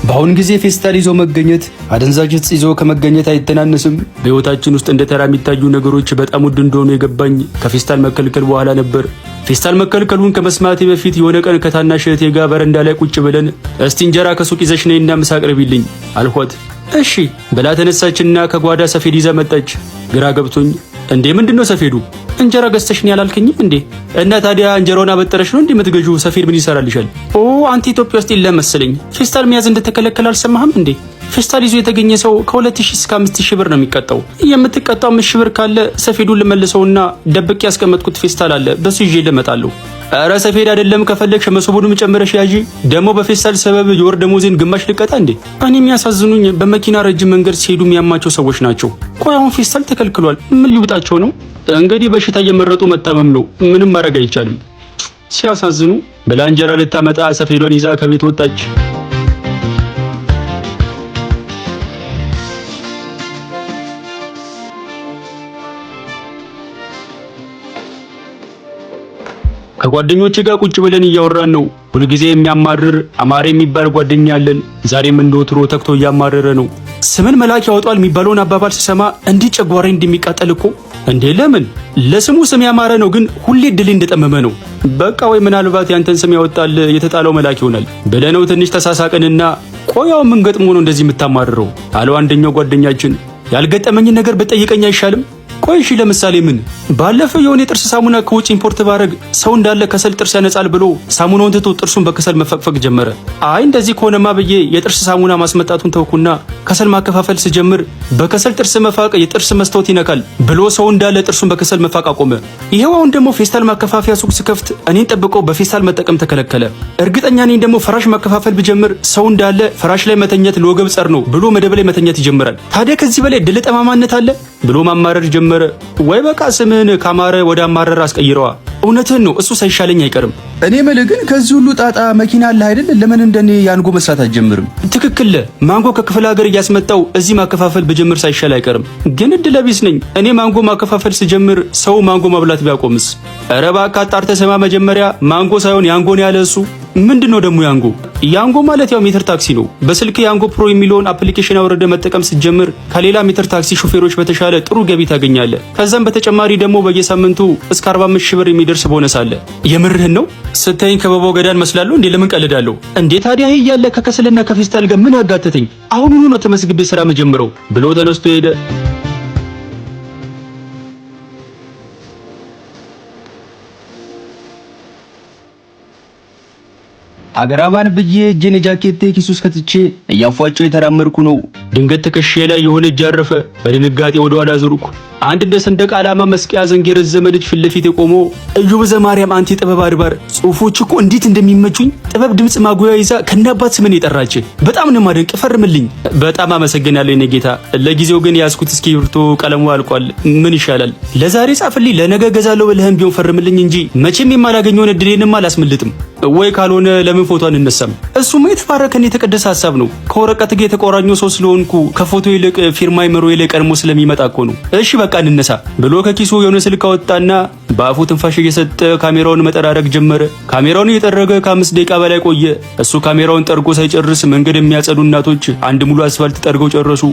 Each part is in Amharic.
በአሁን ጊዜ ፌስታል ይዞ መገኘት አደንዛዥ ዕፅ ይዞ ከመገኘት አይተናነስም። በህይወታችን ውስጥ እንደ ተራ የሚታዩ ነገሮች በጣም ውድ እንደሆኑ የገባኝ ከፌስታል መከልከል በኋላ ነበር። ፌስታል መከልከሉን ከመስማቴ በፊት የሆነ ቀን ከታናሽ እህቴ ጋር በረንዳ ላይ ቁጭ ብለን እስቲ እንጀራ ከሱቅ ይዘሽ ነይና ምሳ አቅርቢልኝ አልኳት። እሺ ብላ ተነሳችና ከጓዳ ሰፌድ ይዛ መጣች። ግራ ገብቶኝ እንዴ ምንድነው ሰፌዱ? እንጀራ ገዝተሽ ነው ያላልከኝም እንዴ? እና ታዲያ እንጀራውን አበጠረሽ ነው እንዴ የምትገዢው? ሰፌድ ምን ይሰራልሻል? ኦ አንተ ኢትዮጵያ ውስጥ የለም መሰለኝ። ፌስታል መያዝ እንደተከለከለ አልሰማህም እንዴ? ፌስታል ይዞ የተገኘ ሰው ከ2000 እስከ 5000 ብር ነው የሚቀጣው። የምትቀጣው 5000 ብር ካለ ሰፌዱን ልመልሰውና ደብቄ ያስቀመጥኩት ፌስታል አለ በሱ ይዤ ልመጣለሁ። አረ ሰፌድ አይደለም ከፈለግሽ መሶቡንም ጨምረሽ ያዢ። ደግሞ በፌስታል ሰበብ የወር ደሞዜን ግማሽ ልቀጣ እንዴ? እኔ የሚያሳዝኑኝ በመኪና ረጅም መንገድ ሲሄዱ የሚያማቸው ሰዎች ናቸው። ቆይ አሁን ፌስታል ተከልክሏል፣ ምን ሊውጣቸው ነው? እንግዲህ በሽታ እየመረጡ መታመም ነው፣ ምንም ማድረግ አይቻልም። ሲያሳዝኑ ብላ እንጀራ ልታመጣ ሰፌዷን ይዛ ከቤት ወጣች። ከጓደኞቼ ጋር ቁጭ ብለን እያወራን ነው። ሁልጊዜ የሚያማርር አማረ የሚባል ጓደኛ አለን። ዛሬም እንደወትሮ ተክቶ እያማረረ ነው። ስምን መልአክ ያወጣል የሚባለውን አባባል ስሰማ እንዲህ ጨጓሬ እንደሚቃጠል እኮ። እንዴ ለምን? ለስሙ ስም ያማረ ነው፣ ግን ሁሌ ድል እንደጠመመ ነው። በቃ ወይ ምናልባት ያንተን ስም ያወጣል የተጣለው መልአክ ይሆናል ብለነው ትንሽ ተሳሳቅንና ቆያው ምን ገጥሞ ነው እንደዚህ የምታማርረው አለው አንደኛው ጓደኛችን። ያልገጠመኝን ነገር በጠይቀኝ አይሻልም? ቆይ እሺ ለምሳሌ ምን? ባለፈው የሆነ የጥርስ ሳሙና ከውጭ ኢምፖርት ባረግ ሰው እንዳለ ከሰል ጥርስ ያነጻል ብሎ ሳሙናውን ትቶ ጥርሱን በከሰል መፈቅፈቅ ጀመረ። አይ እንደዚህ ከሆነማ ብዬ የጥርስ ሳሙና ማስመጣቱን ተውኩና ከሰል ማከፋፈል ስጀምር በከሰል ጥርስ መፋቅ የጥርስ መስታወት ይነካል ብሎ ሰው እንዳለ ጥርሱን በከሰል መፋቅ አቆመ። ይሄው አሁን ደግሞ ፌስታል ማከፋፈያ ሱቅ ስከፍት እኔን ጠብቀው በፌስታል መጠቀም ተከለከለ። እርግጠኛ ነኝ ደግሞ ፍራሽ ማከፋፈል ብጀምር ሰው እንዳለ ፍራሽ ላይ መተኛት ለወገብ ጸር ነው ብሎ መደብ ላይ መተኛት ይጀምራል። ታዲያ ከዚህ በላይ ድል ጠማማነት አለ ብሎ ማማረር ጀመረ። ወይ በቃ ስምህን ካማረ ወደ አማረር አስቀይረዋ። እውነትህን ነው፣ እሱ ሳይሻለኝ አይቀርም። እኔ መልህ ግን ከዚህ ሁሉ ጣጣ መኪና አለ አይደል? ለምን እንደኔ ያንጎ መስራት አትጀምርም? ትክክል። ማንጎ ከክፍለ ሀገር እያስመጣው እዚህ ማከፋፈል ብጀምር ሳይሻል አይቀርም። ግን እድለቢስ ነኝ። እኔ ማንጎ ማከፋፈል ስጀምር ሰው ማንጎ መብላት ቢያቆምስ? ኧረ እባክህ አጣርተህ ስማ። መጀመሪያ ማንጎ ሳይሆን ያንጎ ነው ያለ እሱ። ምንድነው ደግሞ ያንጎ? ያንጎ ማለት ያው ሜትር ታክሲ ነው። በስልክ ያንጎ ፕሮ የሚለውን አፕሊኬሽን አውርደ መጠቀም ስትጀምር ከሌላ ሜትር ታክሲ ሾፌሮች በተሻለ ጥሩ ገቢ ታገኛለህ። ከዛም በተጨማሪ ደግሞ በየሳምንቱ እስከ 45 ሺህ ብር የሚደርስ ቦነስ አለ። የምርህን ነው? ስታይኝ ከበባው ገዳን መስላለሁ እንዴ? ለምን ቀልዳለሁ እንዴ? ታዲያ ይሄ እያለ ከከሰልና ከፌስታል ጋር ምን አጋተተኝ? አሁኑኑ ነው ተመስግቤ ስራ መጀመረው ብሎ ተነስቶ ሄደ። አገራባን ብዬ እጄን ጃኬቴ ኪስ ውስጥ ከትቼ እያፏጨው የተራመድኩ ነው። ድንገት ትከሻዬ ላይ የሆነ እጅ አረፈ። በድንጋጤ ወደ ኋላ ዞርኩ። አንድ እንደ ሰንደቅ ዓላማ መስቀያ ዘንግ የረዘመ ልጅ ፊት ለፊቴ ቆሞ እዮብ ዘማርያም አንቲ ጥበብ አድባር ጽሁፎች እኮ እንዴት እንደሚመቹኝ ጥበብ ድምጽ ማጉያ ይዛ ከናባት ስምን የጠራች በጣም ነው ማደንቅ። ፈርምልኝ። በጣም አመሰግናለሁ የኔ ጌታ። ለጊዜው ግን ያስኩት እስክሪብቶ ቀለሙ አልቋል። ምን ይሻላል? ለዛሬ ጻፍልኝ፣ ለነገ ገዛለሁ ብለህም ቢሆን ፈርምልኝ እንጂ መቼም የማላገኘውን እድሌንማ አላስመልጥም። ወይ ካልሆነ ለምን ፎቶ አንነሳም? እሱማ የተባረከን የተቀደሰ ሐሳብ ነው። ከወረቀት ጋር የተቆራኘው ሰው ስለሆንኩ ከፎቶ ይልቅ ፊርማ ይመሮ ላይ ቀድሞ ስለሚመጣ እኮ ነው። እሺ በቃ እንነሳ ብሎ ከኪሱ የሆነ ስልክ አወጣና በአፉ ትንፋሽ እየሰጠ ካሜራውን መጠራረግ ጀመረ። ካሜራውን እየጠረገ ከ5 ደቂቃ በላይ ቆየ። እሱ ካሜራውን ጠርጎ ሳይጨርስ መንገድ የሚያጸዱ እናቶች አንድ ሙሉ አስፋልት ጠርገው ጨረሱ።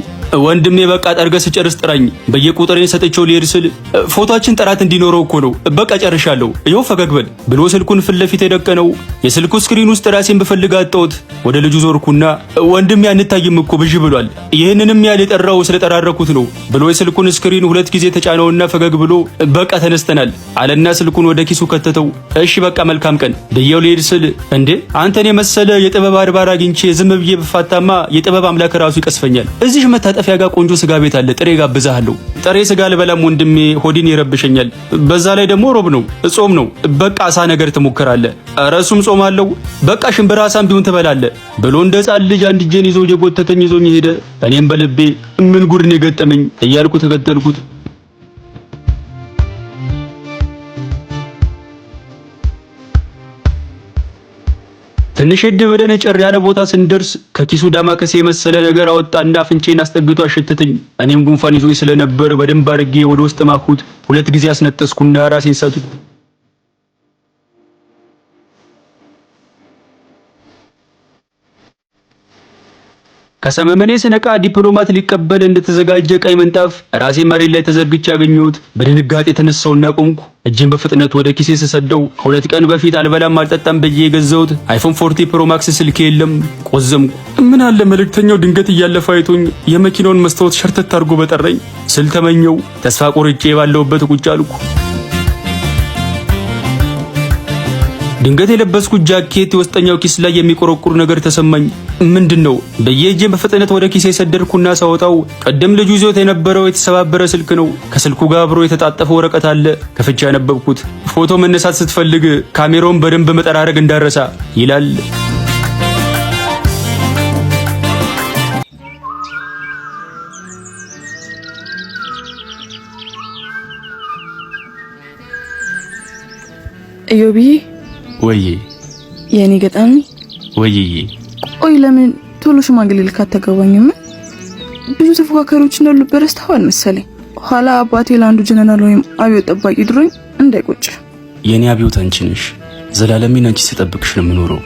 ወንድሜ በቃ ጠርገ ስጨርስ ጥራኝ በየቁጥሬን ሰጥቼው ሊሄድ ስል ፎቶአችን ጥራት እንዲኖረው እኮ ነው። በቃ ጨርሻለሁ፣ ይኸው ፈገግ በል ብሎ ስልኩን ፊት ለፊት የደቀነው። የስልኩ ስክሪን ውስጥ ራሴን ብፈልግ አጣሁት። ወደ ልጁ ዞርኩና ወንድሜ አንታይም እኮ ብዥ ብሏል። ይህንንም ያህል የጠራው ስለጠራረኩት ነው ብሎ የስልኩን ስክሪን 2 ጊዜ ተጫነውና ፈገግ ብሎ በቃ ተነስተናል አለና ስልኩን ወደ ኪሱ ከተተው። እሺ በቃ መልካም ቀን ብዬው ልሄድ ስል እንዴ አንተን የመሰለ የጥበብ አድባር አግኝቼ ዝም ብዬ ብፋታማ የጥበብ አምላክ ራሱ ይቀስፈኛል። እዚህ መታጠፊያ ጋር ቆንጆ ስጋ ቤት አለ፣ ጥሬ ጋብዛለሁ። ጥሬ ስጋ ልበላም ወንድሜ፣ ሆዲን ይረብሸኛል። በዛ ላይ ደግሞ ሮብ ነው፣ ጾም ነው። በቃ አሳ ነገር ትሞክራለህ። ኧረ እሱም ጾም አለው። በቃ ሽምብራ አሳም ቢሆን ትበላለህ ብሎ እንደ ሕፃን ልጅ አንድ እጄን ይዞ የጎተተኝ ይዞኝ ሄደ። እኔም በልቤ ምን ጉድ ነው የገጠመኝ እያልኩ ተከተልኩት። ትንሽ ወደ ነጭር ያለ ቦታ ስንደርስ ከኪሱ ዳማከሴ የመሰለ ነገር አወጣና አፍንጬን አስጠግቶ አሸተተኝ። እኔም ጉንፋን ይዞኝ ስለነበር በደንብ አድርጌ ወደ ውስጥ ማኩት። 2 ጊዜ አስነጠስኩና ራሴን ሳትኩ። ከሰመመኔ ስነቃ ዲፕሎማት ሊቀበል እንደተዘጋጀ ቀይ ምንጣፍ ራሴ መሬት ላይ ተዘርግቼ ያገኘሁት። በድንጋጤ የተነሳውና ቆምኩ። እጄን በፍጥነት ወደ ኪሴ ስሰደው 2 ቀን በፊት አልበላም አልጠጣም ብዬ የገዛሁት አይፎን 40 ፕሮ ማክስ ስልኬ የለም። ቆዘምኩ። ምን አለ መልእክተኛው ድንገት እያለፈ አይቶኝ የመኪናውን መስታወት ሸርተት አድርጎ በጠራኝ ስል ተመኘው። ተስፋ ቆርጬ ባለሁበት ቁጭ አልኩ። ድንገት የለበስኩት ጃኬት የውስጠኛው ኪስ ላይ የሚቆረቁር ነገር ተሰማኝ። ምንድነው? በየእጄን በፍጥነት ወደ ኪሴ ሰደድኩና ሳወጣው ቀደም ልጁ ይዞት የነበረው የተሰባበረ ስልክ ነው። ከስልኩ ጋር አብሮ የተጣጠፈ ወረቀት አለ። ከፍቼ ያነበብኩት ፎቶ መነሳት ስትፈልግ ካሜራውን በደንብ መጠራረግ እንዳረሳ ይላል። እዮብዬ ወዬ የኔ ገጣሚ ወዬ ቆይ ለምን ቶሎ ሽማግሌ ልክ አታገባኝም? ብዙ ተፎካካሪዎች እንዳሉበት ረስተዋል መሰለኝ። ኋላ አባቴ ለአንዱ ጀነራል ወይም አብዮት ጠባቂ ድሮኝ እንዳይቆጭ። የኔ አብዮት አንቺ ነሽ። ዘላለሜን አንቺ ስጠብቅሽ ነው የምኖረው።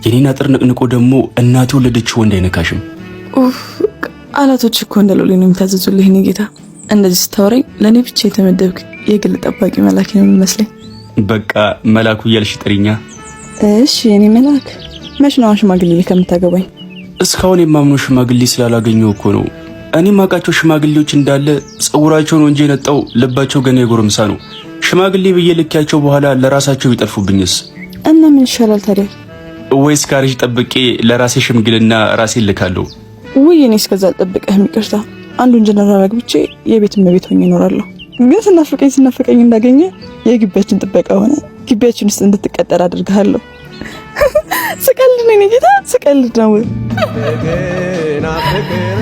የኔን አጥር ንቅንቆ ደግሞ እናቴ ወለደችው ወንድ አይነካሽም። ኡፍ ቃላቶች እኮ እንደሎሌ ነው የሚታዘዙልህ። እኔ ጌታ እንደዚህ ስታወራኝ ለኔ ብቻ የተመደብክ የግል ጠባቂ መላክ ነው የሚመስለኝ። በቃ መላኩ እያልሽ ጥሪኛ። እሺ የኔ መላክ መች ነው ሽማግሌ ከምታገባኝ? እስካሁን የማምነው ሽማግሌ ስላላገኘው እኮ ነው። እኔ ማውቃቸው ሽማግሌዎች እንዳለ ጸጉራቸውን ወንጀ የነጣው ልባቸው ገና የጎረምሳ ነው። ሽማግሌ ብዬ ልኪያቸው በኋላ ለራሳቸው ይጠልፉብኝስ? እና ምን ይሻላል ታዲያ? ወይስ ካርጅ ጠብቄ ለራሴ ሽምግልና ራሴ ልካለሁ? ወይ እኔ እስከዛ ጠብቀህ ይቅርታ አንዱን ጀነራል አግብቼ የቤት እመቤት ሆኜ እኖራለሁ። ግን ስናፍቀኝ እንዳገኘ የግቢያችን ጥበቃ ሆነ ግቢያችን ውስጥ እንድትቀጠር አድርጋለሁ። ስቀልድ ነው እኔ ጌታ ስቀልድ ነው። እንደገና ፍቅር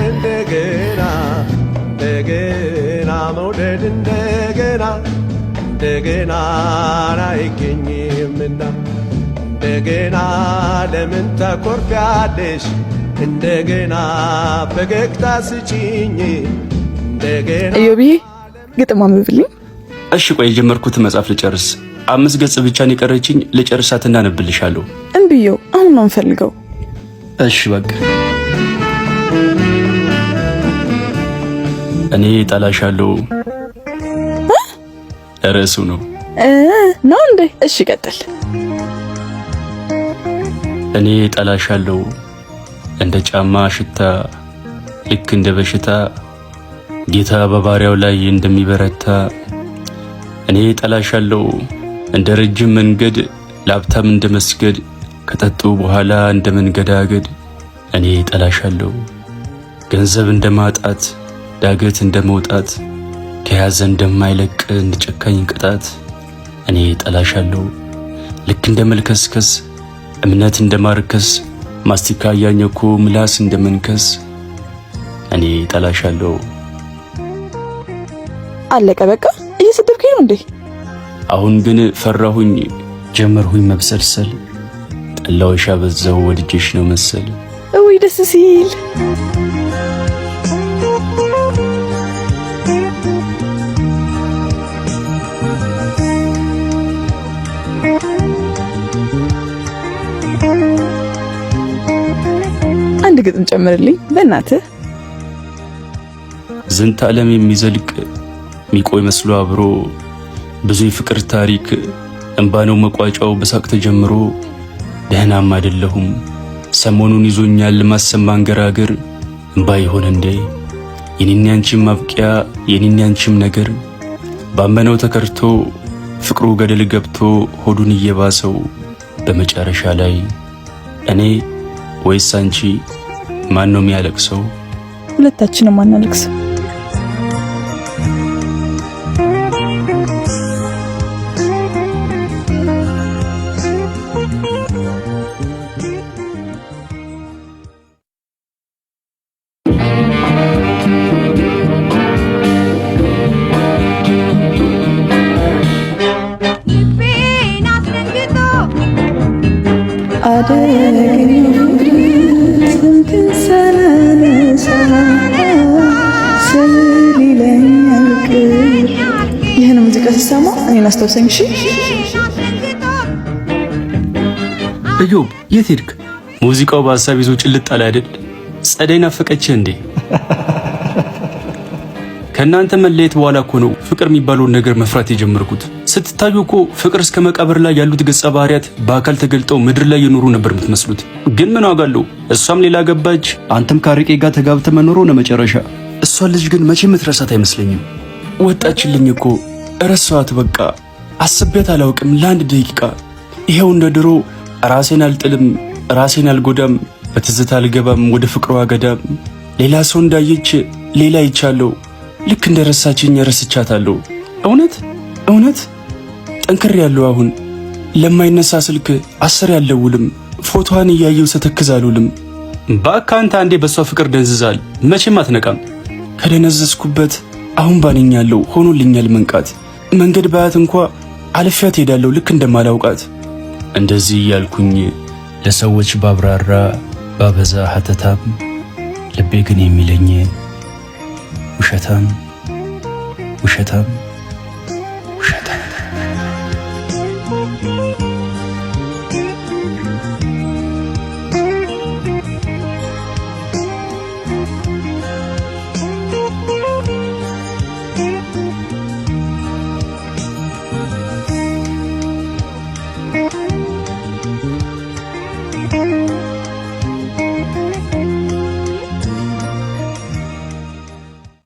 እንደገና መውደድ እንደገና አይገኝምና እንደገና ለምን ታኮርፊያለሽ? እንደገና ፈገግታ ስጪኝ እንደገና። እዮብዬ ግጥም አንብብልኝ። እሺ ቆይ የጀመርኩት መጽሐፍ ልጨርስ። 5 ገጽ ብቻ ነው የቀረችኝ። ልጨርሳትና አነብልሻለሁ። እንብየው አሁን ነው የምፈልገው። እሺ በቃ እኔ ጠላሻለሁ። ርዕሱ ነው እንዴ? እሺ ቀጥል። እኔ ጠላሻለሁ እንደ ጫማ ሽታ፣ ልክ እንደ በሽታ ጌታ በባሪያው ላይ እንደሚበረታ። እኔ ጠላሻለሁ እንደ ረጅም መንገድ ለሀብታም እንደ መስገድ፣ ከጠጡ በኋላ እንደ መንገዳገድ። እኔ ጠላሻለሁ ገንዘብ እንደ ማጣት፣ ዳገት እንደ መውጣት፣ ከያዘ እንደማይለቅ እንደ ጨካኝ ቅጣት። እኔ ጠላሻለሁ ልክ እንደ መልከስከስ፣ እምነት እንደ ማርከስ፣ ማስቲካ እያኘኩ ምላስ እንደ መንከስ። እኔ ጠላሻለሁ። አለቀ በቃ። እየሰደብከኝ ነው እንዴ? አሁን ግን ፈራሁኝ ጀመርሁኝ መብሰልሰል። ጠላውሻ በዛው ወድጄሽ ነው መሰል። ወይ ደስ ሲል። አንድ ግጥም ጨምርልኝ በእናትህ። ዝንተ ዓለም የሚዘልቅ ሚቆይ መስሎ አብሮ ብዙ የፍቅር ታሪክ እንባ ነው መቋጫው በሳቅ ተጀምሮ። ደህናም አይደለሁም ሰሞኑን ይዞኛል ማሰብ ማንገራገር። እንባ ይሆን እንዴ የኔን ያንቺም ማብቂያ የኔን ያንቺም ነገር። ባመነው ተከርቶ ፍቅሩ ገደል ገብቶ ሆዱን እየባሰው በመጨረሻ ላይ እኔ ወይስ አንቺ ማን ነው የሚያለቅሰው? ሁለታችንም አናለቅስም። ይህን ሙዚቃ ሲሰማ እኔን አስታውሰኝ። እሺ እዮብ የት ሄድክ? ሙዚቃው በሀሳብ ይዞ ጭልጥ አለ አይደል? ጸደይ ናፈቀችህ እንዴ? ከእናንተ መለየት በኋላ እኮ ነው ፍቅር የሚባለውን ነገር መፍራት የጀመርኩት። ስትታዩ እኮ ፍቅር እስከ መቃብር ላይ ያሉት ገጸ ባህሪያት በአካል ተገልጠው ምድር ላይ የኖሩ ነበር የምትመስሉት። ግን ምን ዋጋ አለው? እሷም ሌላ ገባች፣ አንተም ካርቄ ጋር ተጋብተ መኖሩ ነው መጨረሻ። እሷ ልጅ ግን መቼ ምትረሳት አይመስለኝም። ወጣችልኝ እኮ እረሳዋት። በቃ አስቤያት አላውቅም ለአንድ ደቂቃ። ይሄው እንደ ድሮ ራሴን አልጥልም፣ ራሴን አልጎዳም፣ በትዝታ አልገባም ወደ ፍቅሯ ገዳም። ሌላ ሰው እንዳየች ሌላ ይቻለው፣ ልክ እንደረሳችኝ ረስቻታለሁ። እውነት ጠንክር ያለው አሁን ለማይነሳ ስልክ 10 ያለውልም ፎቶዋን እያየው ሰተክዛሉልም። በአካንተ አንዴ በሷ ፍቅር ደንዝዛል፣ መቼም አትነቃም። ከደነዘዝኩበት አሁን ባንኛለሁ፣ ሆኖልኛል መንቃት። መንገድ ባያት እንኳ አልፊያት ሄዳለሁ ልክ እንደማላውቃት። እንደዚህ እያልኩኝ ለሰዎች ባብራራ ባበዛ ሀተታም ልቤ ግን የሚለኝ ውሸታም